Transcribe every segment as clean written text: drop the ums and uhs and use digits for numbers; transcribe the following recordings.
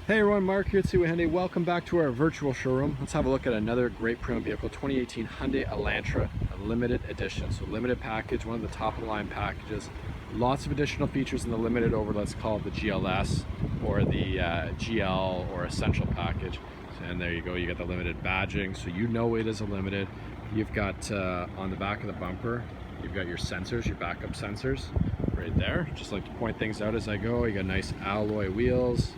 Hey everyone, Mark here at Hyundai. Welcome back to our virtual showroom. Let's have a look at another great pre-owned vehicle, 2018 Hyundai Elantra, a limited edition. So limited package, one of the top of the line packages. Lots of additional features in the limited over, let's call it the GLS or the GL or Essential package. And there you go, you got the limited badging, so you know it is a limited. You've got on the back of the bumper, you've got your sensors, your backup sensors right there. Just like to point things out as I go. You got nice alloy wheels.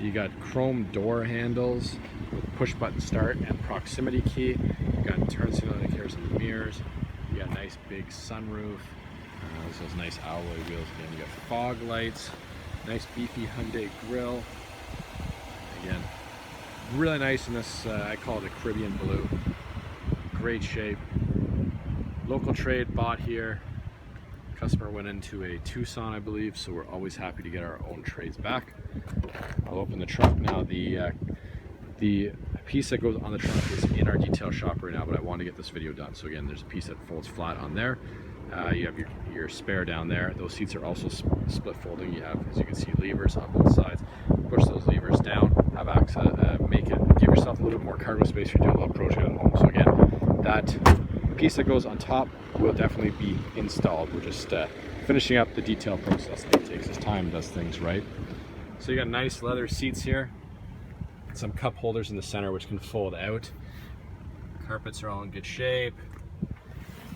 You got chrome door handles with push button start and proximity key. You got turn signal indicators and mirrors. You got nice big sunroof. Those nice alloy wheels again. You got fog lights. Nice beefy Hyundai grille. Again, really nice in this. I call it a Caribbean blue. Great shape. Local trade bought here. Customer went into a Tucson, I believe, so we're always happy to get our own trades back. I'll open the trunk now. The piece that goes on the trunk is in our detail shop right now, but I want to get this video done. So again, there's a piece that folds flat on there. You have your spare down there. Those seats are also split folding. You have, as you can see, levers on both sides. Push those levers down, have access, give yourself a little bit more cargo space if you're doing a little project at home. So again, that piece that goes on top will definitely be installed. We're just finishing up the detail process. It takes its time, does things right. So you got nice leather seats here, some cup holders in the center which can fold out. Carpets are all in good shape.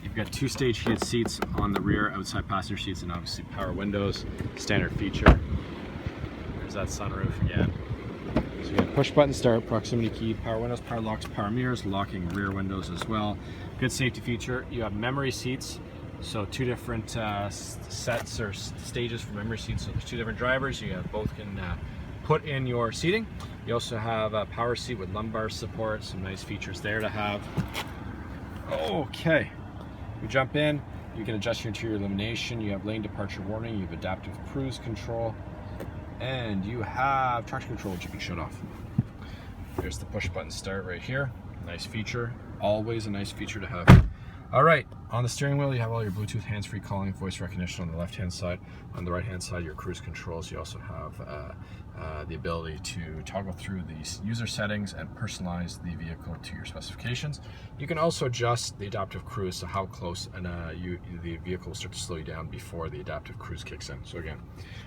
You've got two-stage heated seats on the rear, outside passenger seats, and obviously power windows, standard feature. There's that sunroof again. So you got push button start, proximity key, power windows, power locks, power mirrors, locking rear windows as well. Good safety feature. You have memory seats, so two different sets or stages for memory seats. So there's two different drivers. You have both can put in your seating. You also have a power seat with lumbar support. Some nice features there to have. Okay, you jump in. You can adjust your interior illumination. You have lane departure warning. You have adaptive cruise control. And you have traction control, which you can shut off. There's the push button start right here. Nice feature, always a nice feature to have. All right, on the steering wheel, you have all your Bluetooth hands-free calling, voice recognition on the left-hand side. On the right-hand side, your cruise controls. You also have the ability to toggle through these user settings and personalize the vehicle to your specifications. You can also adjust the adaptive cruise, so how close the vehicle will start to slow you down before the adaptive cruise kicks in. So again,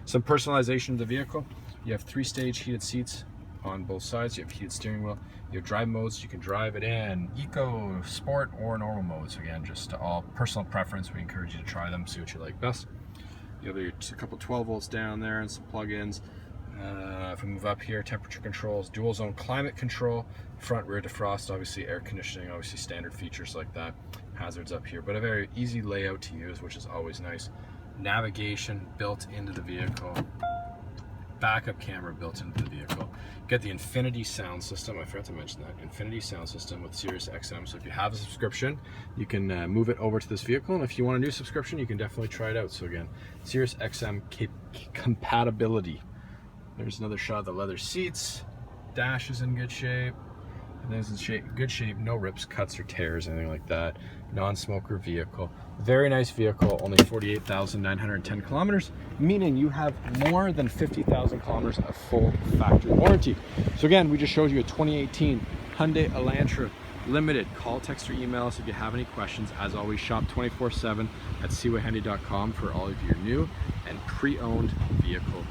some personalization of the vehicle. You have three-stage heated seats on both sides. You have heated steering wheel. You have drive modes. You can drive it in eco, sport, or normal modes. Again, just all personal preference. We encourage you to try them, see what you like best. You have a couple 12 volts down there and some plug-ins. If we move up here, temperature controls, dual zone climate control, front rear defrost, obviously air conditioning, obviously standard features like that. Hazards up here, but a very easy layout to use, which is always nice. Navigation built into the vehicle. Backup camera built into the vehicle. Get the Infinity sound system. I forgot to mention that. Infinity sound system with Sirius XM. So if you have a subscription, you can move it over to this vehicle. And if you want a new subscription, you can definitely try it out. So again, Sirius XM compatibility. There's another shot of the leather seats. Dash is in good shape. And it's in good shape. No rips, cuts, or tears, anything like that. Non-smoker vehicle. Very nice vehicle. Only 48,910 kilometers, meaning you have more than 50,000 kilometers of full factory warranty. So again, we just showed you a 2018 Hyundai Elantra Limited. Call, text, or email us if you have any questions. As always, shop 24/7 at seawayhyundai.com for all of your new and pre-owned vehicle